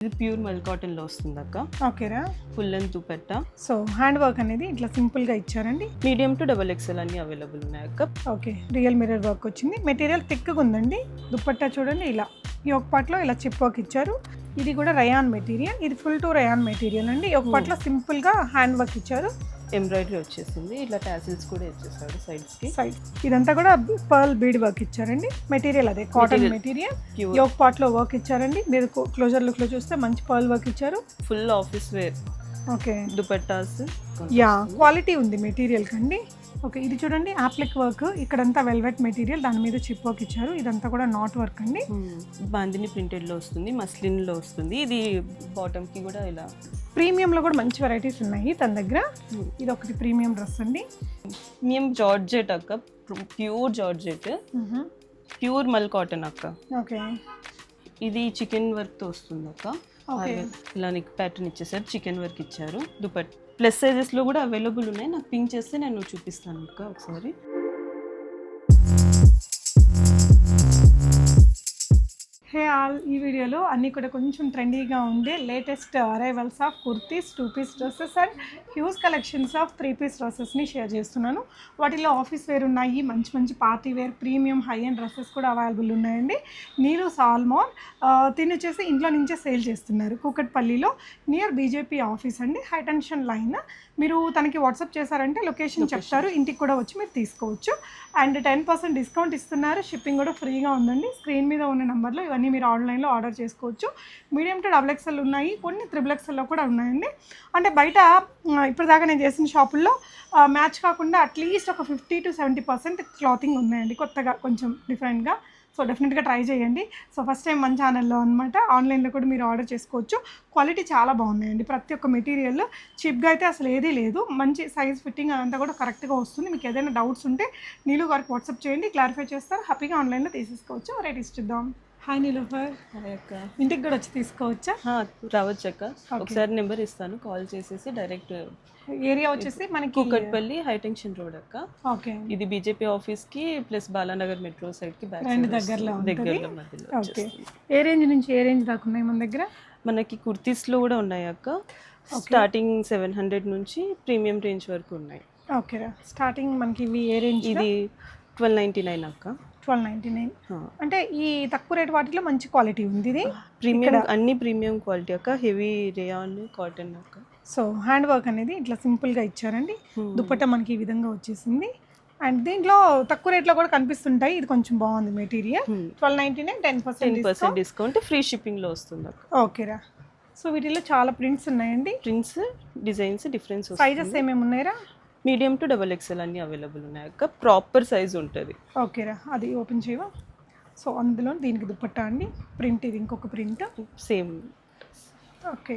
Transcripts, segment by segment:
ఇది ప్యూర్ మల్ కాటన్ లో వస్తుంది అక్క. ఓకేరా. Full length dupatta. So hand work అనేది ఇట్లా సింపుల్ గా ఇచ్చారండి. మీడియం టు డబుల్ ఎక్స్ఎల్ అన్ని అవైలబుల్ ఉన్నాయి అక్క. ఓకే, రియల్ మిర్రర్ వర్క్ వచ్చింది. మెటీరియల్ థిక్గా ఉందండి. దుపట్టా చూడండి ఇలా ఈ ఒక పార్ట్లో ఇలా చిప్ వర్క్ ఇచ్చారు. ఇది కూడా రయాన్ మెటీరియల్, ఇది ఫుల్ టు రయాన్ మెటీరియల్ అండి. ఈ ఒక పార్ట్లో సింపుల్ గా హ్యాండ్ వర్క్ ఇచ్చారు. ఎంబ్రాయిడరీ వచ్చేసింది, ఇట్లా టాసిల్స్ కూడా ఇచ్చేసాడు సైడ్స్ కి. సైడ్ ఇదంతా కూడా పర్ల్ బీడ్ వర్క్ ఇచ్చారండి. మెటీరియల్ అదే కాటన్ మెటీరియల్. ఈ ఒక పార్ట్ లో వర్క్ ఇచ్చారండి. మీరు క్లోజర్ లుక్ లో చూస్తే మంచి పర్ల్ వర్క్ ఇచ్చారు. Full office wear. Okay, dupattas. Yeah, quality ఉంది మెటీరియల్ కండి. ఓకే, ఇది చూడండి యాప్లిక్ వర్క్. ఇక్కడంతా వెల్వెట్ మెటీరియల్, దాని మీద చిప్ వర్క్ ఇచ్చారు. ఇదంతా కూడా నాట్ వర్క్ అండి. బాందిని ప్రింటెడ్ లో వస్తుంది, మస్లిన్ లో వస్తుంది. ఇది బాటమ్ కి కూడా ఇలా ప్రీమియం లో కూడా మంచి వెరైటీస్ ఉన్నాయి తన దగ్గర. ఇది ఒకటి ప్రీమియం డ్రెస్ అండి. మేము జార్జెట్ అక్క, ప్యూర్ జార్జెట్, ప్యూర్ మల్ కాటన్ అక్క. ఓకే, ఇది చికెన్ వర్క్ తో వస్తుంది అక్క. ఓకే, ఇలా నీకు ప్యాటర్న్ ఇచ్చేసారు, చికెన్ వర్క్ ఇచ్చారు. దుపట్ ప్లస్ సైజెస్ లో కూడా అవైలబుల్ ఉన్నాయి. నాకు పింక్ చేస్తే నేను చూపిస్తాను అక్క ఒకసారి. హే ఆల్, ఈ వీడియోలో అన్నీ కూడా కొంచెం ట్రెండీగా ఉండే latest arrivals of kurtis, 2-piece dresses and huge collections of 3-piece డ్రెస్సెస్ని షేర్ చేస్తున్నాను. వాటిలో ఆఫీస్ వేర్ ఉన్నాయి, మంచి మంచి party wear, premium high end dresses కూడా అవైలబుల్ ఉన్నాయండి. నీలు సాల్మోన్ తిని వచ్చేసి ఇంట్లో నుంచే సేల్ చేస్తున్నారు కూకట్పల్లిలో, నియర్ బీజేపీ ఆఫీస్ అండి, హై టెన్షన్ లైన్. మీరు తనకి వాట్సాప్ చేశారంటే లొకేషన్ చెప్తారు, ఇంటికి కూడా వచ్చి మీరు తీసుకోవచ్చు. అండ్ 10% డిస్కౌంట్ ఇస్తున్నారు, షిప్పింగ్ కూడా ఫ్రీగా ఉందండి. స్క్రీన్ మీద ఉన్న నెంబర్లో ఇవన్నీ మీరు ఆన్లైన్లో ఆర్డర్ చేసుకోవచ్చు. మీడియం టు డబుల్ ఎక్స్ఎల్ ఉన్నాయి, కొన్ని త్రిబుల్ ఎక్స్ఎల్లో కూడా ఉన్నాయండి. అంటే బయట ఇప్పటిదాకా నేను చేసిన షాపుల్లో మ్యాచ్ కాకుండా అట్లీస్ట్ ఒక 50 to 70% క్లాతింగ్ ఉన్నాయండి, కొత్తగా కొంచెం డిఫరెంట్గా. సో డెఫినెట్గా ట్రై చేయండి. సో ఫస్ట్ టైం మన ఛానల్లో అనమాట, ఆన్లైన్లో కూడా మీరు ఆర్డర్ చేసుకోవచ్చు. క్వాలిటీ చాలా బాగున్నాయండి, ప్రతి ఒక్క మెటీరియల్ చీప్గా అయితే అసలు ఏదీ లేదు. మంచి సైజ్ ఫిట్టింగ్ అదంతా కూడా కరెక్ట్గా వస్తుంది. మీకు ఏదైనా డౌట్స్ ఉంటే నీలు గారికి వాట్సాప్ చేయండి, క్లారిఫై చేస్తారు. హ్యాపీగా ఆన్లైన్లో తీసేసుకోవచ్చు. రైట్ ఇద్దాం. హాయ్ నీలోఫర్, అక్క ఇంటికి కూడా వచ్చి తీసుకోవచ్చా? రావచ్చు అక్క, ఒకసారి నెంబర్ ఇస్తాను, కాల్ చేసేసి డైరెక్ట్. ఏరియా వచ్చేసి మనకి కూకట్పల్లి హై టెన్షన్ రోడ్ అక్క. ఓకే, ఇది బీజేపీ ఆఫీస్ కి ప్లస్ బాలానగర్ మెట్రో సైడ్ కి రెండు దగ్గరలో మధ్యలో. ఓకే, ఏ రేంజ్ నుంచి ఏ రేంజ్ దాకా ఉన్నాయి మన దగ్గర? మనకి కుర్తీస్ లో కూడా ఉన్నాయి అక్క. స్టార్టింగ్ 700 నుంచి ప్రీమియం రేంజ్ వరకు ఉన్నాయి. ఓకేరా, స్టార్టింగ్ మనకి ఇవి ఏ రేంజ్? ఇది 1299 అక్క. 1299. అంటే ఈ తక్కువ రేట్ వాటిలో మంచి క్వాలిటీ ఉంది. ఇది ప్రీమియం, అన్ని ప్రీమియం క్వాలిటీ అక్క, హెవీ రేయాన్ కాటన్ అక్క. సో హ్యాండ్ వర్క్ అనేది ఇట్లా సింపుల్గా ఇచ్చారండి. దుపట్టా మనకి ఈ విధంగా వచ్చేసింది. అండ్ దీంట్లో తక్కువ రేట్లో కూడా కనిపిస్తుంటాయి. ఇది కొంచెం బాగుంది మెటీరియల్. 1299, 10% డిస్కౌంట్, ఫ్రీ షిప్పింగ్ లో వస్తుంది అక్క. ఓకేరా. సో వీటిలో చాలా ప్రింట్స్ ఉన్నాయండి, ప్రింట్స్ డిజైన్స్ డిఫరెన్స్. సైజెస్ ఏమేమి ఉన్నాయరా? మీడియం టు డబుల్ ఎక్స్ఎల్ అన్ని అవైలబుల్ ఉన్నాయి అక్క. ప్రాపర్ సైజ్ ఉంటుంది. ఓకేరా, అది ఓపెన్ చేయవా? సో అందులో దీనికి దుపట్టా అండి, ప్రింట్ ఇది ఇంకొక ప్రింట్ సేమ్. ఓకే,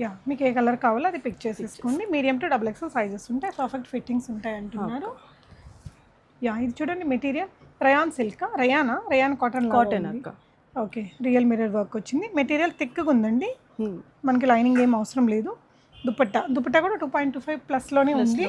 యా, మీకు ఏ కలర్ కావాలో అది పిక్ చేసేసుకోండి. Medium to double XL sizes ఉంటాయి, పర్ఫెక్ట్ ఫిట్టింగ్స్ ఉంటాయి అంటున్నారు. యా, ఇది చూడండి material rayon silk, rayon cotton అక్క. ఓకే, రియల్ మిర్రర్ వర్క్ వచ్చింది. మెటీరియల్ థిక్గా ఉందండి, మనకి లైనింగ్ ఏం అవసరం లేదు. దుపట్టా కూడా 2.25 ప్లస్లోనే ఉంది.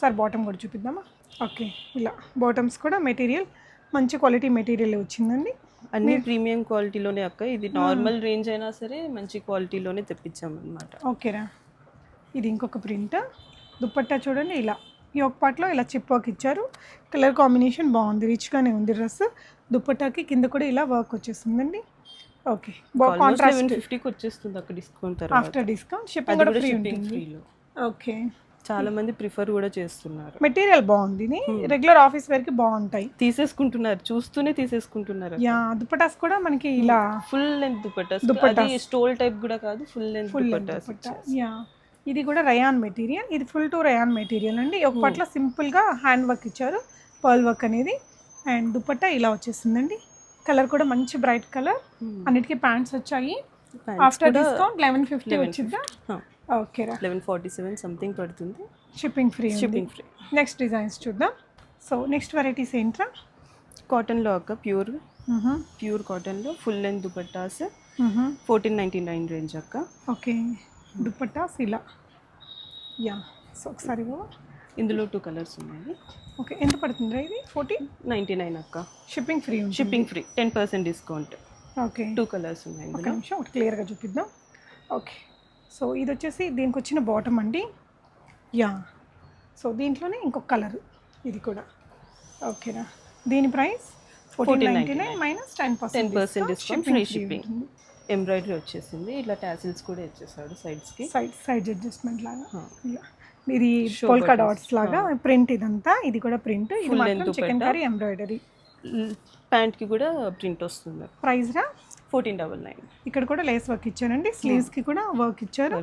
సార్ బాటమ్ కూడా చూపిద్దామా? ఓకే, ఇలా బాటమ్స్ కూడా మెటీరియల్ మంచి క్వాలిటీ మెటీరియల్ వచ్చిందండి. అన్ని ప్రీమియం క్వాలిటీలోనే అక్క. ఇది నార్మల్ రేంజ్ అయినా సరే మంచి క్వాలిటీలోనే తెప్పించాం అనమాట. ఓకేరా, ఇది ఇంకొక ప్రింట్. దుపట్టా చూడండి ఇలా ఈ ఒక పార్ట్లో ఇలా చిప్ వర్క్ ఇచ్చారు. కలర్ కాంబినేషన్ బాగుంది, రిచ్గానే ఉంది డ్రెస్. దుపట్టాకి కింద కూడా ఇలా వర్క్ వచ్చేస్తుందండి. ఓకే, కాంట్రాస్ట్ 750కి వచ్చేస్తుంది అక్కడ డిస్కౌంట్ తర్వాత. ఆఫ్టర్ డిస్కౌంట్ షిప్పింగ్ కూడా ఫ్రీ ఉంటుంది. ఓకే, చాలా మంది ప్రిఫర్ కూడా చేస్తున్నారు. మెటీరియల్ బాగుంది, రెగ్యులర్ ఆఫీస్ వేర్ కి బాగుంటాయి. తీసేసుకుంటున్నారు, చూస్తూనే తీసేసుకుంటున్నారు. యా, దుపట్టాస్ కూడా మనకి ఇలా ఫుల్ లెంత్ దుపట్టాస్, అది స్టోల్ టైప్ కూడా కాదు, ఫుల్ లెంత్ దుపట్టాస్. యా, ఇది కూడా రయాన్ మెటీరియల్, ఇది ఫుల్ టు రయాన్ మెటీరియల్ అండి. ఒక పట్ల సింపుల్ గా హ్యాండ్ వర్క్ ఇచ్చారు, పర్ల్ వర్క్ అనేది. అండ్ దుపట్టా ఇలా వచ్చేసిందండి. కలర్ కూడా మంచి బ్రైట్ కలర్. అన్నిటికీ ప్యాంట్స్ వచ్చాయి. ఆఫ్టర్ డిస్కౌంట్ 1150 వచ్చిందా? ఓకేరా, 1147 సంథింగ్ పడుతుంది. Shipping free. Free. Next designs చూద్దాం. సో నెక్స్ట్ వెరైటీస్ ఏంట్రా? కాటన్లో అక్క, ప్యూర్ కాటన్లో ఫుల్ లెంత్ దుపట్టాస్ 1499 రేంజ్ అక్క. ఓకే, దుపట్టాస్ ఇలా. యా, సో ఒకసారి ఇందులో 2 కలర్స్ ఉన్నాయి. ఓకే, ఎంత పడుతుందిరా ఇది? 1499 అక్క. Shipping free. 10% discount. Okay 2 colours ఉన్నాయి ఒక ఇందులో. నిమిషం ఒకటి క్లియర్గా చూపిద్దాం. ఓకే, సో ఇది వచ్చేసి దీనికి వచ్చిన బాటమ్ అండి. యా, సో దీంట్లోనే ఇంకొక కలర్ ఇది కూడా. ఓకేనా, దీని price 1499 minus 10% discount, free shipping. Embroidery వచ్చేసింది, ఇట్లా టాసిల్స్ కూడా ఇచ్చేసాడు సైడ్స్కి. సైడ్ అడ్జస్ట్మెంట్ లాగా ఇలా. ఇది పోల్కా డాట్స్ లాగా ప్రింట్, ఇదంతా ఇది కూడా ప్రింట్. ఇది మాత్రం చికెన్ కర్రీ ఎంబ్రాయిడరీ. ప్యాంట్కి కూడా ప్రింట్ వస్తుంది. ప్రైస్ రా 1499. ఇక్కడ కూడా లేస్ వర్క్ ఇచ్చారండి, స్లీవ్స్కి కూడా వర్క్ ఇచ్చారు.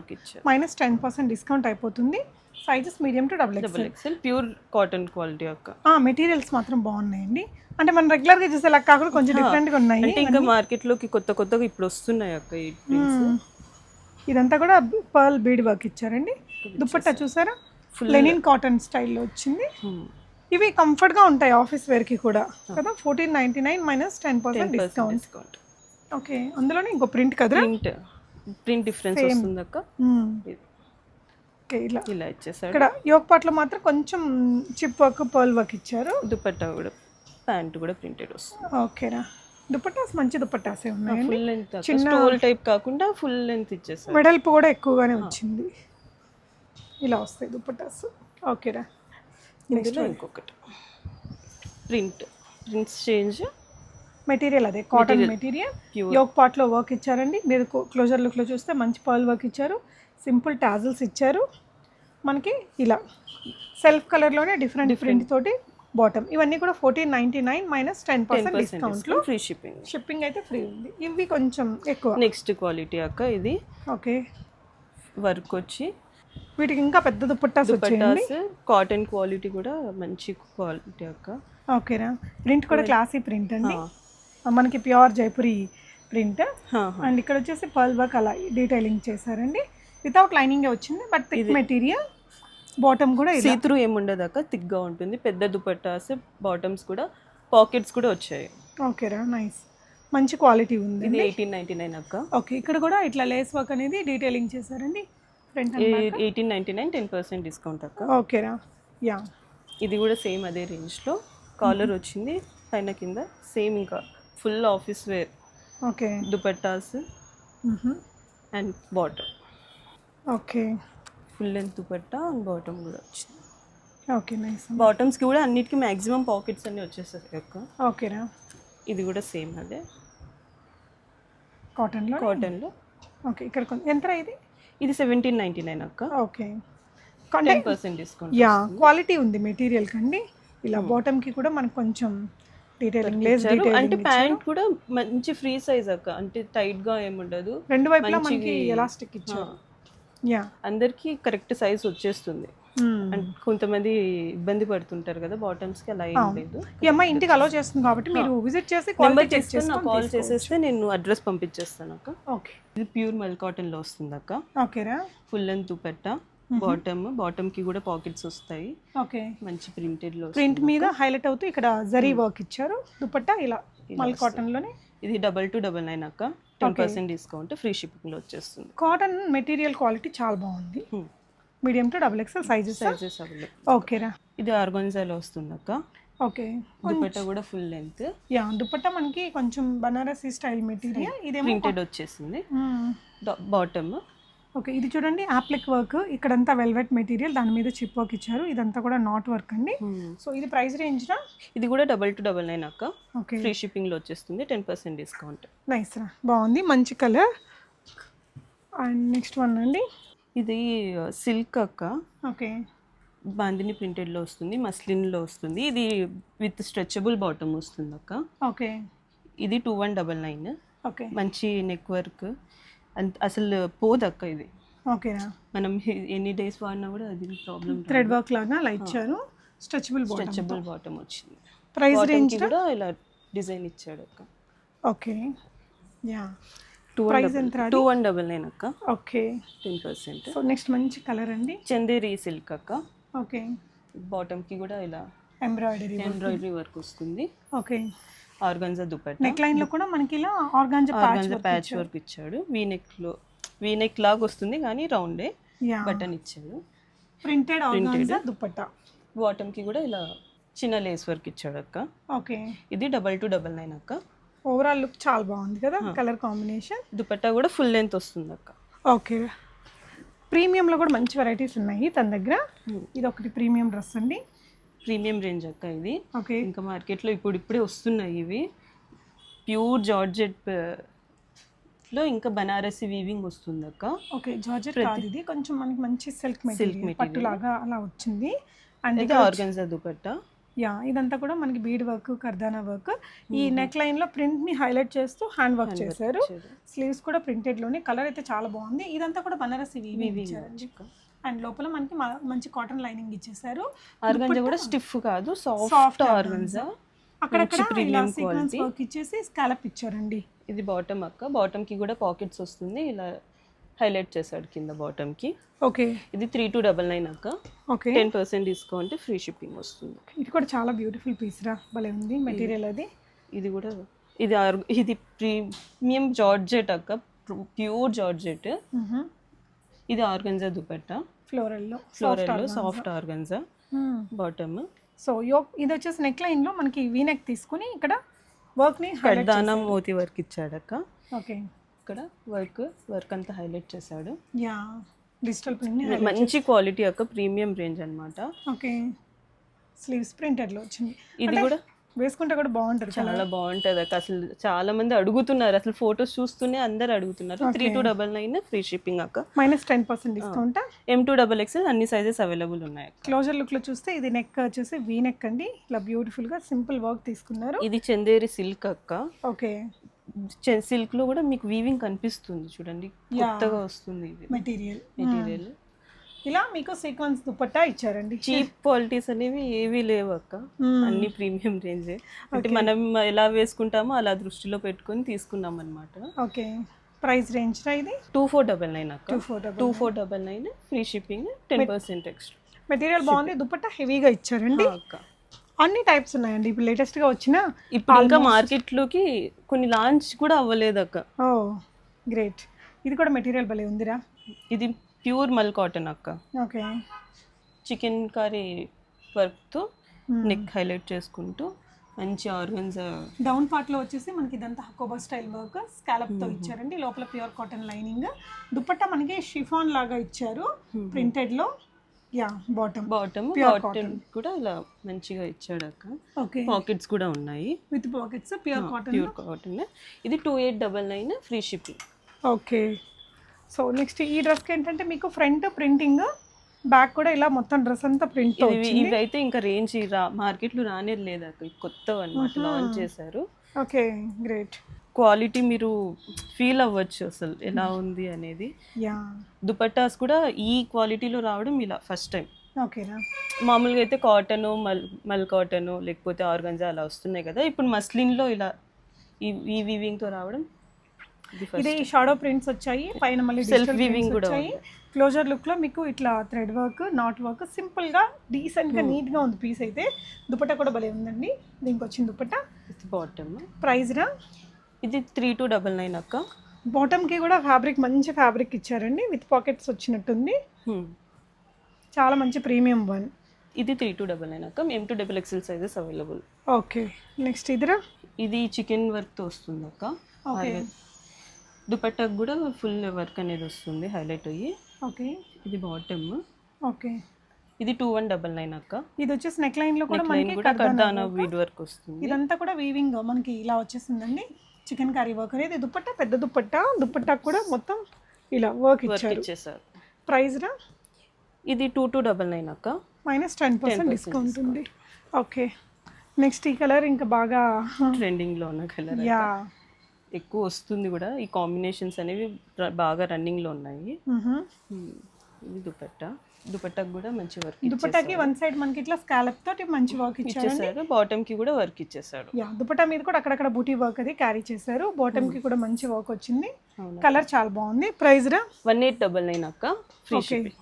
మైనస్ 10% డిస్కౌంట్ అయిపోతుంది. Sizes medium to double XL, pure cotton quality యొక్క. మెటీరియల్స్ మాత్రం బాగున్నాయండి, అంటే మనం రెగ్యులర్గా చూసేలా కాకుండా కొంచెం డిఫరెంట్గా ఉన్నాయి. అంటే ఇంకా మార్కెట్లోకి కొత్తగా ఇప్పుడు వస్తున్నాయి అక్క ఈ ప్రింట్స్. ఇదంతా కూడా పర్ల్ బీడ్ వర్క్ ఇచ్చారండి. దుపట్టా చూసారా, లెనిన్ కాటన్ స్టైల్లో వచ్చింది. ఇవి కంఫర్ట్గా ఉంటాయి ఆఫీస్ వేర్కి కూడా కదా. 1499 మైనస్ 10% డిస్కౌంట్. ఓకే, అందులోనే ఇంకో ప్రింట్ కదా, ప్రింట్ డిఫరెన్స్ వస్తుంది అక్క. ఓకే, ఇలా ఇచ్చేసాడు. ఇక్కడ యోక్ పార్ట్లో మాత్రం కొంచెం చిప్ వర్క్ పర్ల్ వర్క్ ఇచ్చారు. దుపట్టా కూడా, ప్యాంట్ కూడా ప్రింటెడ్ వస్తుంది. ఓకేనా, దుపట్టాస్ మంచి దుపట్టాసే ఉన్నాయి. ఫుల్ లెంత్, చిన్న స్టోల్ టైప్ కాకుండా ఫుల్ లెంత్ ఇచ్చేసారు. వెడల్పు కూడా ఎక్కువగానే వచ్చింది. ఇలా వస్తాయి దుపట్టాస్. ఓకేరా, ఇందులో ఇంకొకటి ప్రింట్స్ చేంజ్. మెటీరియల్ అదే కాటన్ మెటీరియల్, యోక్ పార్ట్లో వర్క్ ఇచ్చారండి. మీరు క్లోజర్ లుక్లో చూస్తే మంచి పర్ల్ వర్క్ ఇచ్చారు, సింపుల్ టాజిల్స్ ఇచ్చారు. మనకి ఇలా సెల్ఫ్ కలర్లోనే డిఫరెంట్ తోటి బాటమ్. ఇవన్నీ కూడా 1499 మైనస్ 10% డిస్కౌంట్లో, ఫ్రీ షిప్పింగ్. షిప్పింగ్ అయితే ఫ్రీ ఉంది. ఇవి కొంచెం ఎక్కువ. నెక్స్ట్ క్వాలిటీ అక్క, ఇది ఓకే వర్క్ వచ్చి వీటికి ఇంకా పెద్ద దుపట్టాస్ వచ్చాయండి. కాటన్ క్వాలిటీ కూడా మంచి క్వాలిటీ అక్క. ఓకేనా, ప్రింట్ కూడా క్లాసీ ప్రింట్ అండి, మనకి ప్యూర్ జైపురి ప్రింట్. అండ్ ఇక్కడ వచ్చేసి పర్ల్ వర్క్ అలా డీటెయిలింగ్ చేశారండి. వితౌట్ లైనింగ్ వచ్చింది, బట్ థిక్ మెటీరియల్. బాటమ్ కూడా సీత్రూ ఏముండదు అక్క, థిక్గా ఉంటుంది. పెద్ద దుపట్టాస్, బాటమ్స్ కూడా, పాకెట్స్ కూడా వచ్చాయి. ఓకేరా, నైస్, మంచి క్వాలిటీ ఉంది. ఇది 1899 అక్క. ఓకే, ఇక్కడ కూడా ఇట్లా లేస్ వర్క్ అనేది డీటెయిలింగ్ చేశారండి. 1899 10% డిస్కౌంట్ అక్క. ఓకేరా, యా, ఇది కూడా సేమ్ అదే రేంజ్లో. కాలర్ వచ్చింది పైన కింద, సేమ్ ఇంకా full office wear. Okay, dupattas and bottom. Okay, full length dupatta and bottom కూడా వచ్చింది. Okay, nice. బాటమ్స్కి కూడా అన్నిటికీ మ్యాక్సిమం పాకెట్స్ అన్నీ వచ్చేస్తాయి అక్క. ఓకేరా, ఇది కూడా సేమ్ అదే కాటన్లో. ఓకే, ఇక్కడ ఎంత ఇది? ఇది 1799 అక్క. Okay, 10% discount. యా, క్వాలిటీ ఉంది మెటీరియల్ కండి. ఇలా బాటమ్కి కూడా మనకు కొంచెం డీటెయిలింగ్, లేస్ డీటెయిలింగ్. అంటే ప్యాంట్ కూడా మంచి ఫ్రీ సైజ్ అక్క, అంటే టైట్గా ఏముండదు. రెండు వైపులా మనకి ఎలాస్టిక్ ఇచ్చారు. యా, అందరికి కరెక్ట్ సైజ్ వచ్చేస్తుంది. అండ్ కొంతమంది ఇబ్బంది పడుతుంటారు కదా బాటమ్స్కి, అలా ఏం లేదు. ఈ అమ్మాయి ఇంటికి అలో చేస్తుంది కాబట్టి మీరు విజిట్ చేసి కాల్ చేసేస్తే నేను అడ్రస్ పంపించేస్తాను అక్క. ఓకే, ఇది ప్యూర్ మల్ కాటన్లో వస్తుంది అక్క. ఓకేరా, ఫుల్ లెంత్ దుపట్టా, బాటమ్కి కూడా పాకెట్స్ వస్తాయి. ఓకే, మంచి ప్రింటెడ్లో, ప్రింట్ మీద హైలైట్ అవుతూ ఇక్కడ జరీ వర్క్ ఇచ్చారు. దుపట్టా ఇలా మల్ కాటన్లోనే. ఇది 2299 అక్క, 10% డిస్కౌంట్, ఫ్రీ షిప్పింగ్లో వచ్చేస్తుంది. కాటన్ మెటీరియల్ క్వాలిటీ చాలా బాగుంది. Medium to double XL sizes available. ఓకేరా, ఇది ఆర్గాన్జాలో వస్తుంది అక్క. ఓకే, దుపట్టా కూడా ఫుల్ లెంత్. యా, దుపట్టా మనకి కొంచెం బనారసీ స్టైల్ మెటీరియల్. ఇదేమో ప్రింటెడ్ వచ్చేసింది. బాటమ్. ఓకే, ఇది చూడండి యాప్లిక్ వర్క్, ఇక్కడంతా వెల్వెట్ మెటీరియల్, దాని మీద చిప్ వర్క్ ఇచ్చారు. ఇదంతా కూడా నాట్ వర్క్ అండి. సో ఇది ప్రైస్ రేంజ్ రా? ఇది కూడా 2299 అక్క. ఓకే, ఫ్రీ షిప్పింగ్లో వచ్చేస్తుంది, 10% డిస్కౌంట్. నైస్ రా, బాగుంది, మంచి కలర్. అండ్ నెక్స్ట్ వన్ అండి, ఇది సిల్క్ అక్క. ఓకే, బాందిని ప్రింటెడ్లో వస్తుంది, మస్లిన్లో వస్తుంది. ఇది విత్ స్ట్రెచబుల్ బాటమ్ వస్తుంది అక్క. ఓకే, ఇది 2199. ఓకే, మంచి నెక్ వర్క్, అసలు పోదక్క ఇది. ఓకేనా, మనం ఎన్ని డేస్ వాడినా కూడా అది ప్రాబ్లం. థ్రెడ్ వర్క్ లాగా అలా ఇచ్చారు. స్ట్రెచబుల్ బాటమ్ వచ్చింది. ప్రైస్ రేంజ్ కూడా ఇలా డిజైన్ ఇచ్చాడు అక్క. ఓకే, యా, 2199 అక్క. ఓకే, 10%. సో నెక్స్ట్ మంచి కలర్ అండి, చందేరి సిల్క్ అక్క. ఓకే, బాటమ్కి కూడా ఇలా ఎంబ్రాయిడరీ వర్క్ వస్తుంది. Okay, organza dupatta. Neck line లో కూడా మనకి ఇలా ఆర్గాన్జా ప్యాచ్ వర్క్ ఇచ్చాడు. వీ నెక్ లాగా వస్తుంది కానీ రౌండే బటన్ ఇచ్చాడు. Printed organza dupatta. బాటమ్ కి కూడా ఇలా చిన్న లేస్ వర్క్ ఇచ్చాడు అక్క. ఓకే, ఇది 2299 అక్క. ఓవరాల్ లుక్ చాలా బాగుంది కదా కలర్ కాంబినేషన్. దుపట్టా కూడా ఫుల్ లెంత్ వస్తుంది అక్క. ఓకే, ప్రీమియంలో కూడా మంచి వెరైటీస్ ఉన్నాయి తన దగ్గర. ఇది ఒకటి ప్రీమియం డ్రెస్ అండి, ప్రీమియం రేంజ్ అక్క ఇది. ఓకే, ఇంకా మార్కెట్లో ఇప్పుడే వస్తున్నాయి ఇవి. ప్యూర్ జార్జెట్ లో ఇంకా బనారసి వీవింగ్ వస్తుంది అక్క. ఓకే, జార్జెట్ కాదు ఇది, కొంచెం మనకి మంచి సిల్క్ మెటీరియల్ పట్టులాగా అలా వచ్చింది. అండ్ ఇది ఆర్గన్జా దుపట్టా. యా, ఇదంతా కూడా మనకి బీడ్ వర్క్, కర్దానా వర్క్. ఈ నెక్ లైన్ లో ప్రింట్ ని హైలైట్ చేస్తూ హ్యాండ్ వర్క్ చేశారు. స్లీవ్స్ కూడా ప్రింటెడ్ లోనే, కలర్ అయితే చాలా బాగుంది. ఇదంతా కూడా బనారసి వీవింగ్ ఇచ్చారండి. అండ్ లోపల మనకి మంచి కాటన్ లైనింగ్ ఇచ్చేసారు. ఆర్గన్జా కూడా స్టిఫ్ కాదు, సాఫ్ట్ ఆర్గన్జా. అక్కడక్కడ ఇలా సీక్వెన్స్ వర్క్ ఇచ్చేసి స్కాలప్ ఇచ్చారండి. ఇది బాటమ్ అక్క. బాటమ్ కి కూడా పాకెట్స్ వస్తుంది, ఇలా హైలైట్ చేశాడు కింద బాటమ్ కి. ఓకే, ఇది 3299 అక్క. ఓకే, 10% డిస్కౌంట్, ఫ్రీ షిప్పింగ్ వస్తుంది. ఇది కూడా చాలా బ్యూటిఫుల్ పీస్ రా, భలే ఉంది మెటీరియల్ అది. ఇది కూడా ఇది ప్రీమియం జార్జెట్ అక్క, ప్యూర్ జార్జెట్. ఇది ఆర్గన్జా దుపట్టా, ఫ్లోరల్లో సాఫ్ట్ ఆర్గన్జా బాటమ్. సో ఇది వచ్చేసి నెక్ లైన్ లో మనకి వీ నెక్ తీసుకుని ఇక్కడ వర్క్ ని కడ్దానా మోతీ వర్క్ ఇచ్చాడక్క. ఓకే, ఇక్కడ వర్క్ అంతా హైలైట్ చేశాడు. యా, డిజిటల్ ప్రింట్ మంచి క్వాలిటీ అక్క, ప్రీమియం రేంజ్ అన్నమాట. ఓకే, స్లీవ్స్ ప్రింటెడ్ లో వచ్చింది. ఇది కూడా వేసుకుంటే కూడా బాగుంటుంది, చాలా బాగుంటుంది అక్క. అసలు చాలా మంది అడుగుతున్నారు, అసలు ఫొటోస్ చూస్తూనే అందరు అడుగుతున్నారు. 3299 ఫ్రీ షిప్పింగ్ అక్క, -10% డిస్కౌంట్. M2XXL అన్ని సైజెస్ అవైలబుల్ ఉన్నాయి. క్లోజర్ లుక్ లో చూస్తే ఇది నెక్ వచ్చేసి వీ నెక్ అండి, ఇలా బ్యూటిఫుల్ గా సింపుల్ వర్క్ తీసుకున్నారు. ఇది చందేరి సిల్క్ అక్క. ఓకే, సిల్క్ లో కూడా మీకు వీవింగ్ కనిపిస్తుంది చూడండి, కొత్తగా వస్తుంది ఇది మెటీరియల్. ఇలా మీకు సీక్వెన్స్ దుపట్టా ఇచ్చారండి. చీప్ క్వాలిటీస్ అనేవి ఏవి లేవు అక్క, అన్ని ప్రీమియం రేంజే. అంటే మనం ఎలా వేసుకుంటామో అలా దృష్టిలో పెట్టుకొని తీసుకున్నాం అనమాట. ఓకే, ప్రైస్ రేంజ్ ఇది 2499 అక్క. 2499 ఫ్రీ షిప్పింగ్, 10% ఎక్స్ట్రా. మెటీరియల్ బాగుంది, దుపట్టా హెవీగా ఇచ్చారండి అక్క. అన్ని టైప్స్ ఉన్నాయండి ఇప్పుడు లేటెస్ట్ గా వచ్చిన. ఇప్పుడు ఇంకా మార్కెట్ లోకి కొన్ని లాంచ్ కూడా అవ్వలేదు అక్క. ఓ గ్రేట్, ఇది కూడా మెటీరియల్ భలే ఉందిరా. ఇది ప్యూర్ మల్ కాటన్ అక్క. ఓకే, చికెన్ కర్రీ వర్క్ తో నెక్ హైలైట్ చేసుకుంటూ మంచి ఆర్గన్జా. డౌన్ పార్ట్ లో వచ్చేసి మనకి ఇదంతా హకోబా స్టైల్ వర్క్ స్కాలప్ తో ఇచ్చారండి. లోపల ప్యూర్ కాటన్ లైనింగ్. దుపట్టా మనకి షిఫాన్ లాగా ఇచ్చారు ప్రింటెడ్ లో. యా, బాటమ్ కూడా ఇలా మంచిగా ఇచ్చాడు అక్క. ఓకే, పాకెట్స్ కూడా ఉన్నాయి విత్ పాకెట్స్, ప్యూర్ కాటన్. ఇది 2899 free shipping. Okay, so next ఈ డ్రెస్ కి ఏంటంటే మీకు ఫ్రంట్ ప్రింటింగ్, బ్యాక్ కూడా ఇలా మొత్తం డ్రెస్ అంతా ప్రింట్. ఇవి అయితే ఇంకా రేంజ్ మార్కెట్ లో రానేది లేదు అక్క, కొత్త అన్నమాట, లాంచ్ చేశారు. Okay, great. క్వాలిటీ మీరు ఫీల్ అవ్వచ్చు అసలు ఎలా ఉంది అనేది. యా, దుపట్టాస్ కూడా ఈ క్వాలిటీలో రావడం ఇలా ఫస్ట్ టైం. ఓకేనా, మామూలుగా అయితే కాటన్, మల్ కాటన్ లేకపోతే ఆర్గంజా అలా వస్తున్నాయి కదా, ఇప్పుడు మస్లిన్ లో ఇలా ఈ వీవింగ్ తో రావడం. ఇది షాడో ప్రింట్స్ వచ్చాయి, పైన మళ్ళీ సెల్ఫ్ వీవింగ్ కూడా వచ్చాయి. క్లోజర్ లుక్ లో మీకు ఇట్లా thread work, not work, simple గా డీసెంట్ గా నీట్ గా ఉంది పీస్ అయితే. దుపట్టా కూడా భలే ఉందండి, దీనికి వచ్చిన దుపట్టా. బాటమ్ ప్రైస్ రా, ఇది 3299 అక్క. బాటమ్ కి కూడా ఫ్యాబ్రిక్ మంచి ఫ్యాబ్రిక్ ఇచ్చారండి, విత్ పాకెట్స్ వచ్చినట్టుంది. చాలా మంచి ప్రీమియం వన్. ఇది 3299 అక్క. M2XXL sizes available. Okay, next ఇదిరా, ఇది చికెన్ వర్క్ తో వస్తుంది అక్క. ఓకే, దుపట్టాకు కూడా ఫుల్ వర్క్ అనేది వస్తుంది హైలైట్ అయ్యి. ఓకే, ఇది బాటమ్. ఓకే, ఇది 2199 అక్క. ఇది వచ్చేసి నెక్ లైన్ లో కూడా మనకి కర్దానా బీడ్ వర్క్ వస్తుంది. ఇదంతా కూడా వీవింగ్ మనకి ఇలా వచ్చేసిందండి, చికెన్ కర్రీ వర్క్ అనేది. దుపట్టా పెద్ద దుపట్టా కూడా మొత్తం ఇలా వర్క్ ఇచ్చేసారు. ప్రైస్ రా, ఇది 2299 అక్క. -10% డిస్కౌంట్ ఉంది. ఓకే, నెక్స్ట్ ఈ కలర్ ఇంకా బాగా ట్రెండింగ్ లో ఉన్న కలర్. యా, ఎక్కువ వస్తుంది కూడా, ఈ కాంబినేషన్స్ అనేవి బాగా రన్నింగ్ లో ఉన్నాయి. ఇది దుపట్టాకు కూడా మంచి వర్క్. దుపట్టాకి వన్ సైడ్ మనకి ఇట్లా స్కాలప్ తోటి మంచి వర్క్ ఇచ్చేసారు. బాటమ్ కి కూడా వర్క్ ఇచ్చేసారు. యా, దుపట్టా మీద కూడా అక్కడక్కడ బూటీ వర్క్ అది క్యారీ చేశారు. బాటమ్ కి కూడా మంచి వర్క్ వచ్చింది. కలర్ చాలా బాగుంది. ప్రైస్ రా 1899 అక్క. Free shipping.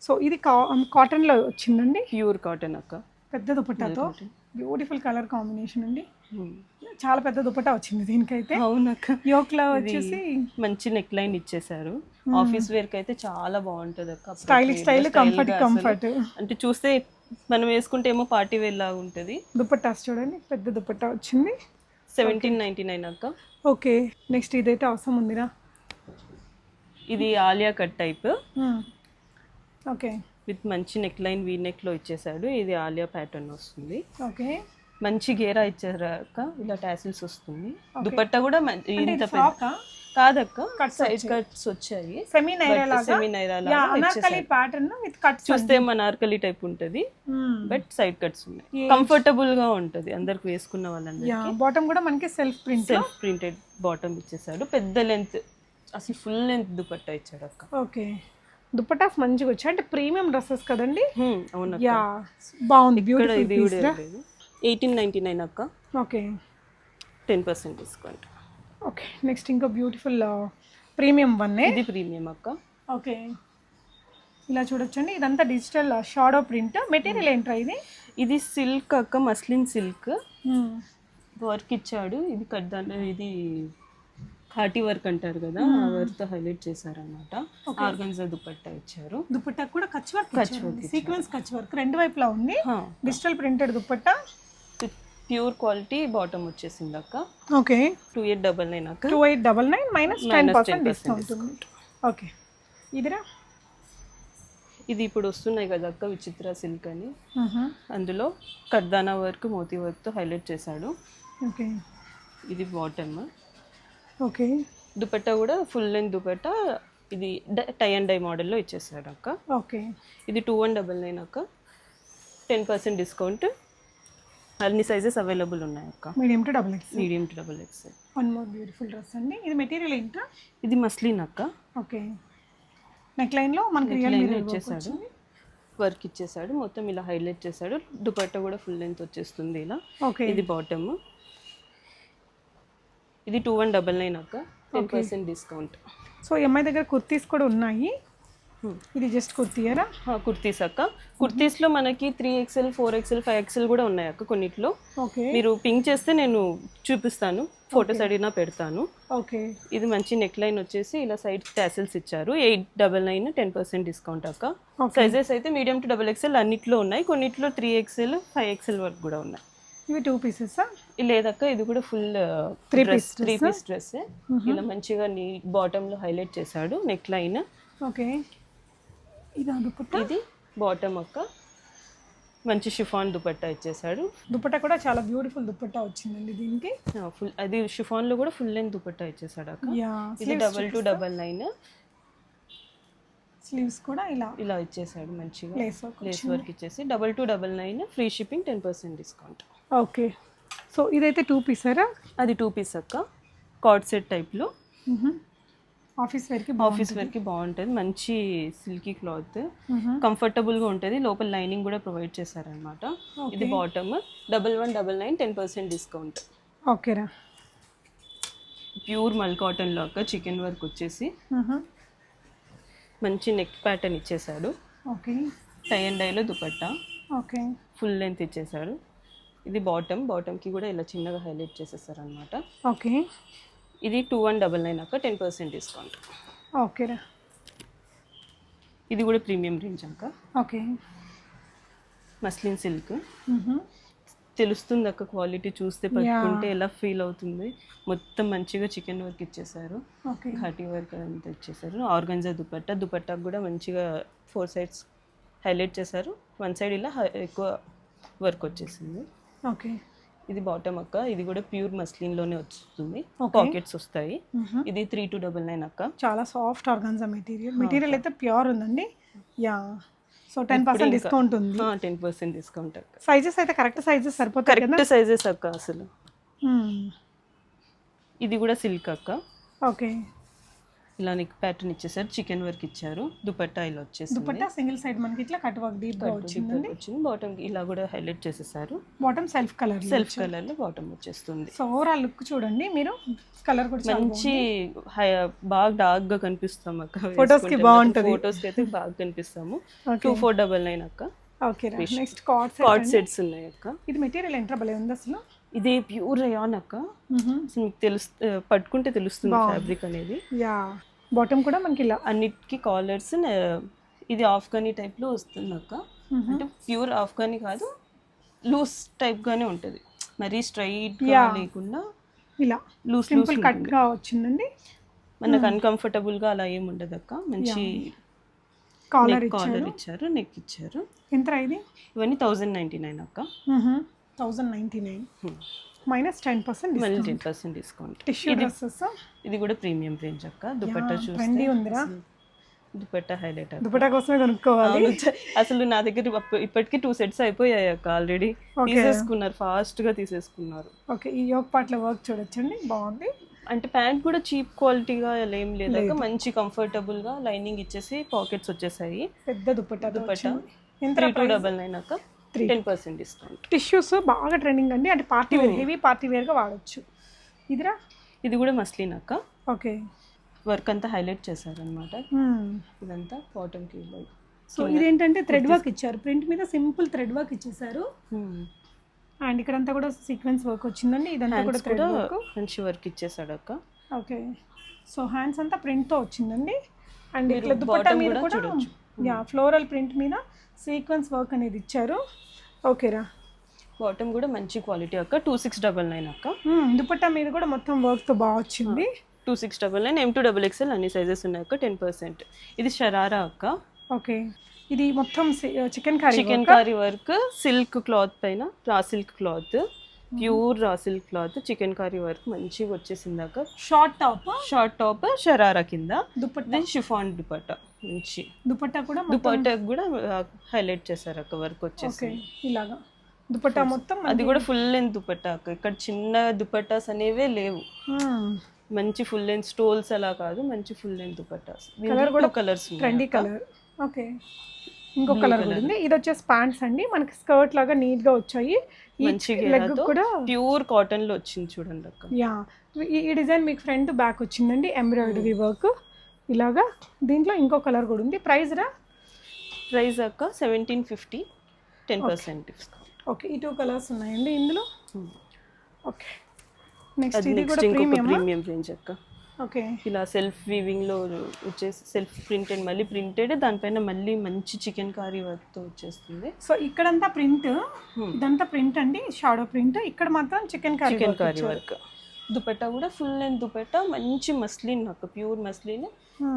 సో ఇది కాటన్ లో వచ్చిందండి, ప్యూర్ కాటన్ అక్క. పెద్ద దుపట్టాతో బ్యూటిఫుల్ కలర్ కాంబినేషన్ అండి. చాలా పెద్ద దుపట్టా వచ్చింది దీనికైతే. అవునక్క, యోక్ లో వచ్చేసి మంచి నెక్ లైన్ ఇచ్చేసారు. ఆఫీస్ వేర్ కి అయితే చాలా బాగుంటది అక్క. స్టైల్ కంఫర్ట్ అంటే చూస్తే మనం వేసుకుంటే ఏమో పార్టీ వేర్ లాగా ఉంటది. దుపట్టాస్ చూడండి, పెద్ద దుపట్టా వచ్చింది. 1799 అక్క. ఓకే, నెక్స్ట్ ఇదైతే అవసరం ఉందిరా. ఇది Alia cut type okay, with మంచి నెక్ లైన్ వీ నెక్ లో ఇచ్చేసాడు. ఇది ఆలియా ప్యాటర్న్ వస్తుంది. ఓకే, మంచి గేరా ఇచ్చారు అక్క. ఇలా టాసిల్స్ వస్తుంది. దుపట్టా కూడా ఇంత పెద్ద ఫ్రాకా కాదక్క, సైడ్ కట్స్ వచ్చాయి. సెమీ నైరా లాగా, సెమీ నైరా లాగా అనార్కలి ప్యాటర్న్ విత్ కట్స్. చూస్తే అనార్కలి టైప్ ఉంటది, బట్ సైడ్ కట్స్ ఉన్నాయి. కంఫర్టబుల్ గా ఉంటది అందరికి, వేసుకున్న వాళ్ళందరికీ. బాటమ్ కూడా మనకి సెల్ఫ్ ప్రింటెడ్ బాటమ్ ఇచ్చేసాడు. పెద్ద లెంత్, అసలు ఫుల్ లెంత్ దుపట్టా ఇచ్చాడు అక్క. ఓకే, దుపట్టాస్ మంచిగా వచ్చాయి. అంటే ప్రీమియం డ్రెస్సెస్ కదండి. అవును, యా బాగుంది, ఇది బ్యూటిఫుల్. 1899 అక్క. Okay, 10% discount. ఓకే, నెక్స్ట్ ఇంకా బ్యూటిఫుల్ ప్రీమియం వన్. ఇది ప్రీమియం అక్క. ఓకే, ఇలా చూడొచ్చండి. ఇదంతా డిజిటల్ షాడో ప్రింట్. మెటీరియల్ ఏంట్రా ఇది? ఇది సిల్క్ అక్క, మస్లిన్ సిల్క్ వర్క్ ఇచ్చాడు. ఇది ఇది హార్టీ వర్క్ అంటారు కదా, ఆ వర్క్ హైలైట్ చేశారనమాట. ఆర్గన్జా దుపట్టా ఇచ్చారు. దుపట్టా కూడా Kutch work, sequence Kutch work రెండు వైపులా ఉంది. Digital printed dupatta, pure quality. Bottom వచ్చేసింది అక్క. ఓకే, 2899 అక్క. 2899 మైనస్ 10% డిస్కౌంట్. ఓకే, ఇదిరా. ఇది ఇప్పుడు వస్తున్నాయి కదా అక్క, విచిత్ర సిల్క్ అని. అందులో కర్దానా వర్క్, మోతీ వర్క్తో హైలైట్ చేశాడు. ఓకే, ఇది బాటమ్. ఓకే, దుపట్టా కూడా ఫుల్ లెంత్ దుపట్టా. ఇది టై అండ్ డై మోడల్లో ఇచ్చేసాడు అక్క. ఓకే, ఇది 2199 అక్క. 10% డిస్కౌంట్. అన్ని సైజెస్ అవైలబుల్ ఉన్నాయి అక్క. Medium to double X. Medium to double X. One more beautiful dress అండి. ఇది మెటీరియల్ ఏంటా? ఇది మస్లిన్ అక్క. ఓకే, నెక్ లైన్ లో మనకి రియల్ మిర్రర్ ఇచ్చేసాడు, వర్క్ ఇచ్చేసాడు. మొత్తం ఇలా హైలైట్ చేశాడు. దుపట్టా కూడా ఫుల్ లెంత్ వచ్చేస్తుంది ఇలా. ఓకే, ఇది బాటమ్. ఇది 2199 అక్క. 10% డిస్కౌంట్. సో ఎంఐ దగ్గర కుర్తీస్ కూడా ఉన్నాయి. ఇది జస్ట్ కుర్తీయరా? కుర్తీస్ అక్క. కుర్తీస్లో మనకి 3XL, 4XL, 5XL కూడా ఉన్నాయి అక్క కొన్నిట్లో. ఓకే, మీరు పింక్ చేస్తే నేను చూపిస్తాను, ఫొటోస్ అడిగినా పెడతాను. ఓకే, ఇది మంచి నెక్ లైన్ వచ్చేసి ఇలా సైడ్ టాసిల్స్ ఇచ్చారు. 899, 10% డిస్కౌంట్ అక్క. సైజెస్ అయితే మీడియం టు XXL అన్నిట్లో ఉన్నాయి. కొన్నిట్లో 3XL, 5XL వరకు కూడా ఉన్నాయి. ఇవి 2 పీసెస్ లేదక్క, ఇది కూడా ఫుల్ 3 పీస్ డ్రెస్. ఇలా మంచిగా బాటమ్ లో హైలైట్ చేశాడు నెక్ లైన్. ఓకే, ఇది బాటమ్ అక్క. మంచి షిఫాన్ దుపట్టా ఇచ్చేసాడు. దుపట్టా కూడా చాలా బ్యూటిఫుల్ దుపట్టా వచ్చిందండి దీనికి. ఫుల్ అది షిఫాన్ లో కూడా ఫుల్ లెంత్ దుపట్టా ఇచ్చేసాడు అక్క. ఇది 2299. స్లీవ్స్ కూడా ఇలా ఇచ్చేసాడు మంచిగా లేస్ వర్క్ ఇచ్చేసి. 2299, free shipping, 10% discount. Okay, so ఇదైతే 2 పీసరా? అది 2 పీస్ అక్క. కార్డ్ సెట్ టైప్లో. ఆఫీస్ వేర్కి బాగుంటుంది. మంచి సిల్కీ క్లాత్, కంఫర్టబుల్గా ఉంటుంది. లోపల లైనింగ్ కూడా ప్రొవైడ్ చేశారనమాట. ఇది బాటమ్. 1199, 10% డిస్కౌంట్. ఓకేరా. ప్యూర్ మల్ కాటన్లో అక్క, చికెన్ వర్క్ వచ్చేసి మంచి నెక్ ప్యాటర్న్ ఇచ్చేసాడు. ఓకే, టై అండ్ డైలో దుపట్టా. ఓకే, ఫుల్ లెంత్ ఇచ్చేసాడు. ఇది బాటమ్కి కూడా ఇలా చిన్నగా హైలైట్ చేసేసారు అనమాట. ఓకే, ఇది 2199 అక్క. 10% డిస్కౌంట్. ఓకేరా. ఇది కూడా ప్రీమియం రేంజ్ అక్క. Okay, muslin silk. తెలుస్తుంది అక్క, క్వాలిటీ చూస్తే పట్టుకుంటే ఎలా ఫీల్ అవుతుంది. మొత్తం మంచిగా చికెన్ వర్క్ ఇచ్చేసారు, ఘాటీ వర్క్ అంతా ఇచ్చేసారు. ఆర్గన్జా దుపట్టాకు కూడా మంచిగా 4 sides హైలైట్ చేశారు. 1 side ఇలా ఎక్కువ వర్క్ వచ్చేసింది. ఓకే, ఇది బాటమ్ అక్క. ఇది కూడా ప్యూర్ మస్లిన్లోనే వస్తుంది, పాకెట్స్ వస్తాయి. ఇది 3299 అక్క. చాలా సాఫ్ట్ ఆర్గాన్జా మెటీరియల్ అయితే ప్యూర్ ఉందండి. యా, సో 10% డిస్కౌంట్ ఉంది. 10% డిస్కౌంట్ అక్క. సైజెస్ అయితే కరెక్ట్ సైజెస్ సరిపోతాయి, కరెక్ట్ సైజెస్ అక్క అసలు. ఇది కూడా సిల్క్ అక్క. ఓకే, ఇలా నెక్ ప్యాటర్న్ ఇచ్చేసారు, చికెన్ వర్క్ ఇచ్చారు. దుపట్టా ఇలా వచ్చేసింది. దుపట్టా సింగిల్ సైడ్ మనకి ఇట్లా కట్ వర్క్ డీప్ గా వచ్చింది. బాటమ్ ఇలా కూడా హైలైట్ చేసేసారు. బాటమ్ సెల్ఫ్ కలర్ లో బాటమ్ వచ్చేస్తుంది. సో ఓవరాల్ లుక్ చూడండి మీరు. కలర్ కూడా మంచి బాగా డార్క్ గా కనిపిస్తాం అక్క. ఫోటోస్ కి బాగుంటది, ఫోటోస్ కి అయితే బాగా కనిపిస్తాము. 2499 అక్క. ఓకే, నెక్స్ట్ కార్డ్ సెట్స్ ఉన్నాయి అక్క. ఇది మెటీరియల్ ఎంట్రా భలే ఉంది అసలు. ఇది ప్యూర్ రయాన్ అక్క. మీకు పట్టుకుంటే తెలుస్తుంది ఫ్యాబ్రిక్ అనేది. యా, బాటమ్ కూడా మనకి ఇలా అన్నిటికీ కాలర్స్. ఇది ఆఫ్ఘనీ టైప్ లో వస్తుంది అక్క. అంటే ప్యూర్ ఆఫ్ఘనీ కాదు, లూజ్ టైప్ గానే ఉంటది, మరీ స్ట్రైట్ గా లేకుండా ఇలా లూస్ సింపుల్ కట్గా వచ్చిందండి. మనకు అన్కంఫర్టబుల్గా అలా ఏమి ఉండదు అక్క. మంచి కాలర్ ఇచ్చారు, నెక్ ఇచ్చారు. ఎంత ఇది? ఇవన్నీ 1099 అక్క. 1099 మైనస్ 10% మళ్ళీ 10% డిస్కౌంట్. టిష్యూ డ్రెస్సెస్, ఇది కూడా ప్రీమియం రేంజ్ అక్క. దుపట్టా చూస్తే ఉందిరా, దుపట్టా హైలైట్. దుపట్టా కోసమే కొనుక్కోవాలి. అసలు నా దగ్గర ఇప్పటికి 2 సెట్స్ అయిపోయాయి అక్క. ఆల్రెడీ తీసేసుకున్నారు, ఫాస్ట్ గా తీసేసుకున్నారు. ఓకే, ఈ యోక్ పార్ట్లో వర్క్ చూడొచ్చండి, బాగుంది. అంటే ప్యాంట్ కూడా చీప్ క్వాలిటీగా ఏం లేదు, మంచి కంఫర్టబుల్ గా లైనింగ్ ఇచ్చేసి పాకెట్స్ వచ్చేసాయి. పెద్ద దుపట్టా. ఎంత? 3299 అక్క. 10% డిస్కౌంట్. టిష్యూస్ బాగా ట్రెండింగ్ అండి, అంటే party wear, heavy party wear గా వాడచ్చు. ఇదిరా, ఇది కూడా మస్లిన్ అక్క. ఓకే, వర్క్ అంతా హైలైట్ చేశారు అనమాట. ఇదంతా కాటన్ కి. సో ఇదేంటంటే థ్రెడ్ వర్క్ ఇచ్చారు, ప్రింట్ మీద సింపుల్ థ్రెడ్ వర్క్ ఇచ్చేసారు. అండ్ ఇక్కడంతా కూడా సీక్వెన్స్ వర్క్ వచ్చిందండి. ఇదంతా కూడా థ్రెడ్ వర్క్, మంచి వర్క్ ఇచ్చేసాడు అక్క. ఓకే, సో హ్యాండ్స్ అంతా ప్రింట్ తో వచ్చిందండి. అండ్ ఇట్లా దుపట్టా మీద కూడా ఫ్లోరల్ ప్రింట్ మీద సీక్వెన్స్ వర్క్ అనేది ఇచ్చారు. ఓకేరా, బాటమ్ కూడా మంచి క్వాలిటీ అక్క. 2699 అక్క. దుపట్టా మీద కూడా మొత్తం వర్క్ తో బాగా వచ్చింది. 2699, M2XXL అన్ని సైజెస్ ఉన్నాయి అక్క. 10%. ఇది షరారా అక్క. ఓకే, ఇది మొత్తం chikankari work, silk cloth పైన raw silk cloth, pure raw silk cloth, chikankari work మంచిగా వచ్చేసింది అక్క. షార్ట్ టాప్ షరారా కింద, దుపట్టా షిఫాన్ దుపట్టా. మంచి దుపట్టా కూడా హైలైట్ చేశారు అక్క. వర్క్ వచ్చేసి ఇలాగా దుపట్టా మొత్తం, అది కూడా ఫుల్ లెంత్ దుపట్టా అక్క. ఇక్కడ చిన్న దుపట్టాస్ అనేవే లేవు, మంచి ఫుల్ లెంత్ స్టోల్స్ అలా కాదు, మంచి ఫుల్ లెంత్ దుపట్టాస్. కలర్ కూడా కలర్స్, ట్రెండీ కలర్. ఓకే, ఇంకో కలర్ కూడా ఉంది. ఇది వచ్చేసి ప్యాంట్స్ అండి, మనకి స్కర్ట్ లాగా నీట్ గా వచ్చాయి. లెగ్ కూడా ప్యూర్ కాటన్ లో వచ్చింది చూడండి అక్క. యా, ఈ డిజైన్ మీకు ఫ్రంట్ బ్యాక్ వచ్చిందండి, ఎంబ్రాయిడరీ వర్క్ ఇలాగా. దీంట్లో ఇంకో కలర్ కూడా ఉంది. ప్రైస్ అక్క 1750, 10% డిస్కౌంట్. ఓకే, ఈ 2 కలర్స్ ఉన్నాయండి ఇందులో. ఓకే, నెక్స్ట్ ఇది కూడా ప్రీమియం రేంజ్ అక్క. ఓకే, ఇలా సెల్ఫ్ వీవింగ్ లో వచ్చేసి సెల్ఫ్ ప్రింటెడ్, మళ్ళీ ప్రింటెడ్, దానిపైన మళ్ళీ మంచి చికెన్ కారీ వర్క్ తో వచ్చేస్తుంది. సో ఇక్కడంతా ప్రింట్, ఇదంతా ప్రింట్ అండి, షాడో ప్రింట్. ఇక్కడ మాత్రం చికెన్ కారీ వర్క్. దుపట్టా కూడా ఫుల్ లెంత్ దుపట్టా, మంచి మస్లిన్ అక్క, ప్యూర్ మస్లిన్.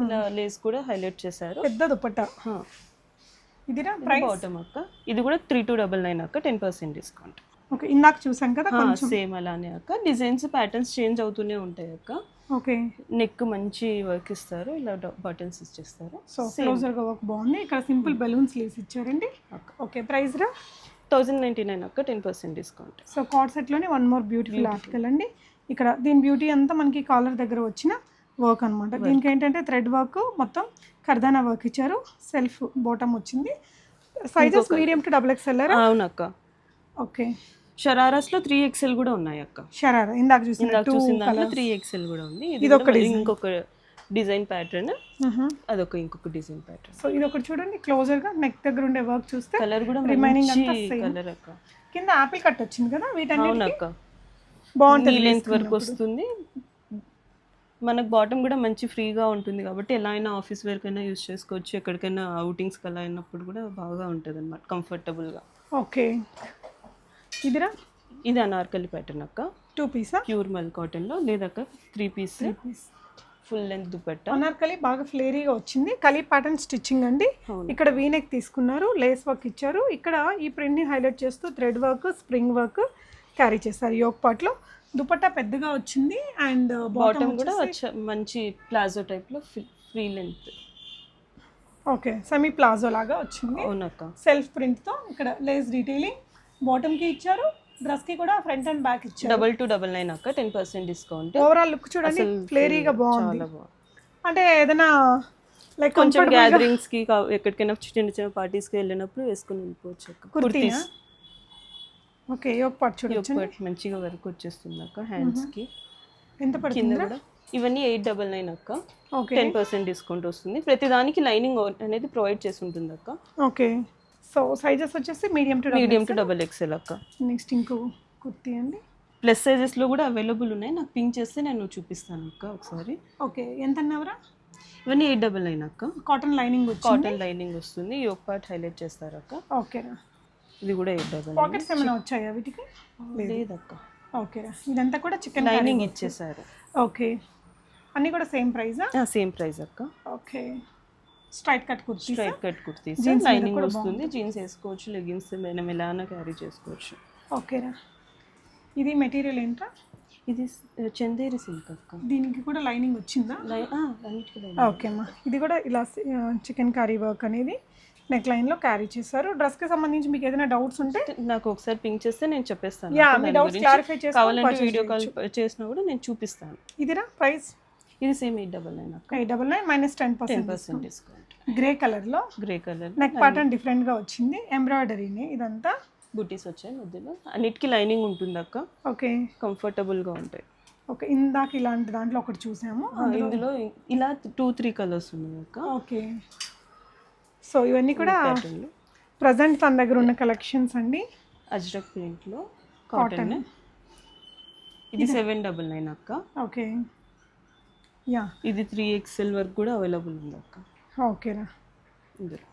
ఇలా లేస్ కూడా హైలైట్ చేశారు, పెద్ద దుపట్టా. ఇదిరా బాటమ్ అక్క. ఇది కూడా 3299 అక్క. 10% డిస్కౌంట్. ఓకే, ఇందాక చూసాం కదా, సేమ్ అలానే అక్క. డిజైన్స్ ప్యాటర్న్స్ చేంజ్ అవుతూనే ఉంటాయి అక్క. ఓకే, నెక్ మంచి వర్క్ ఇస్తారు, ఇలా బటన్స్ ఇచ్చేస్తారు. సో క్లోజర్ గా వర్క్ బాగుంది. ఇక్కడ సింపుల్ బెలూన్ స్లీవ్స్ ఇచ్చారండి. ఓకే, ప్రైస్ 1099 అక్క. 10% డిస్కౌంట్. సో కార్డ్ సెట్ లోనే వన్ మోర్ బ్యూటిఫుల్ ఆర్టికల్ అండి. ఇక్కడ దీని బ్యూటీ అంతా మనకి కాలర్ దగ్గర వచ్చిన వర్క్ అనమాట. దీనికి ఏంటంటే థ్రెడ్ వర్క్, మొత్తం కర్దానా వర్క్ ఇచ్చారు. సెల్ఫ్ బాటమ్ వచ్చింది. Sizes medium to XXL. అవునక్క. ఓకే, షరారాస్ లో 3XL కూడా ఉన్నాయి అక్క. షరారా ఇందాక చూసిన 3XL కూడా ఉంది. ఇది ఇంకొక డిజైన్ ప్యాటర్న్, అదొక ఇంకొక డిజైన్ ప్యాటర్న్. సో ఇది ఒకటి చూడండి క్లోజర్ గా, నెక్ దగ్గర ఉండే వర్క్ చూస్తే కలర్ కూడా రిమైనింగ్ అంతా కలర్ అక్క. కింద ఆపిల్ కట్ వచ్చింది కదా, వీటన్నిటికి బాగుంటుంది, లెంత్ వర్క్ వస్తుంది. మనకు బాటమ్ కూడా మంచి ఫ్రీగా ఉంటుంది కాబట్టి ఎలా అయినా ఆఫీస్ వేర్ కైనా యూజ్ చేసుకోవచ్చు, ఎక్కడికైనా అవుటింగ్స్కి అలా అయినప్పుడు కూడా బాగా ఉంటుంది అనమాట, కంఫర్టబుల్గా. ఓకే, ఇది అనార్కలి ప్యాటర్న్ అక్క. 2 పీస్ ప్యూర్ మల్ కాటన్ లో, లేదక్క 3 piece full length dupatta. Anarkali బాగా ఫ్లేరీగా వచ్చింది. కలీ ప్యాటర్న్ స్టిచ్చింగ్ అండి. ఇక్కడ వీనెక్ తీసుకున్నారు, లేస్ వర్క్ ఇచ్చారు. ఇక్కడ ఈ ప్రింట్ ని హైలైట్ చేస్తూ thread work, spring work carry చేస్తారు. యోక్ పార్ట్ లో దుపట్టా పెద్దగా వచ్చింది. అండ్ బాటమ్ కూడా మంచి ప్లాజో టైప్ లో free length. Okay, semi palazzo లాగా వచ్చింది. అవునక్క. సెల్ఫ్ ప్రింట్ తో ఇక్కడ లేస్ డీటెయిలింగ్ బాటమ్ కి ఇచ్చారు. డ్రెస్ కి కూడా ఫ్రంట్ అండ్ బ్యాక్ ఇచ్చారు. 2299 అక్క. 10% డిస్కౌంట్. ఓవరాల్ లుక్ చూడండి, ఫ్లేరీగా బాగుంది. అంటే ఏదైనా లైక్ కొంచెం గ్యాదరింగ్స్ కి, ఎక్కడికైనా చిన్న చిన్న పార్టీస్ కి వెళ్ళినప్పుడు వేసుకుని వెళ్ళిపోవచ్చు అక్క. కుర్తీస్. ఓకే, యోక్ పార్ట్ చూడొచ్చు, మంచిగా వర్క్ వచ్చేస్తుంది అక్క. హ్యాండ్స్ కి ఎంత పడుతుంది? ఇవన్నీ 899 అక్క. 10% డిస్కౌంట్ వస్తుంది. ప్రతి దానికి లైనింగ్ అనేది ప్రొవైడ్ చేసి ఉంటుంది అక్క. ఓకే, సో సైజెస్ వచ్చేసి మీడియం టు XXL అక్క. నెక్స్ట్ ఇంకో కుర్తీ అండి, ప్లస్ సైజెస్ లో కూడా అవైలబుల్ ఉన్నాయి. నాకు పింక్ చేస్తే నేను చూపిస్తాను అక్క ఒకసారి. ఓకే, ఎంత అన్నవరా? ఇవన్నీ 899 అక్క. కాటన్ లైనింగ్ వస్తుంది. యోక్ పార్ట్ హైలైట్ చేస్తారు అక్క. ఓకేనా, ఇది కూడా 899. పాకెట్స్ ఏమైనా వచ్చాయా వీటికి? లేదక్క. ఓకేరా, ఇదంతా కూడా చికెన్ లైనింగ్ ఇచ్చేసారు. ఓకే, అన్నీ కూడా సేమ్ ప్రైజా? సేమ్ ప్రైస్ అక్క. Okay, straight cut kurti, straight cut kurtis, lining వస్తుంది, జీన్స్ వేసుకోవచ్చు, లెగిన్స్ మనం ఎలానా క్యారీ చేసుకోవచ్చు. ఓకేరా, ఇది మెటీరియల్ ఏంటా? ఇది చందేరి సిల్క్ అక్క. దీనికి కూడా లైనింగ్ వచ్చిందా? ఓకే అమ్మా, ఇది కూడా ఇలా చికెన్ కర్రీ వర్క్ అనేది నెక్ లైన్లో క్యారీ చేశారు. డ్రెస్కి సంబంధించి మీకు ఏదైనా డౌట్స్ ఉంటే నాకు ఒకసారి పింక్ చేస్తే నేను చెప్పేస్తాను. మీ డౌట్స్ క్లారిఫై చేసుకోవాలి, కావాలంటే వీడియో కాల్ చేసినా కూడా నేను చూపిస్తాను. ఇదిరా ప్రైస్? ఇది సేమ్ 899 అక్క. 899 -10% డిస్కౌంట్. గ్రే కలర్లో, గ్రే కలర్ నెక్ ప్యాటర్న్ డిఫరెంట్గా వచ్చింది, ఎంబ్రాయిడరీని ఇదంతా, బుటీస్ వచ్చాయి మధ్యలో, అన్నిటికీ లైనింగ్ ఉంటుంది అక్క. ఓకే, కంఫర్టబుల్గా ఉంటాయి. ఓకే, ఇందాక ఇలాంటి దాంట్లో ఒకటి చూసాము, ఇందులో ఇలా 2-3 కలర్స్ ఉన్నాయి అక్క. ఓకే, సో ఇవన్నీ కూడా ప్రజెంట్ తన దగ్గర ఉన్న కలెక్షన్స్ అండి. అజ్రక్ ప్రింట్లో కాటన్, ఇది 799 అక్క. ఓకే, యా, ఇది 3XL వరకు కూడా అవైలబుల్ ఉంది అక్క. ఓకేరా. ఇందులో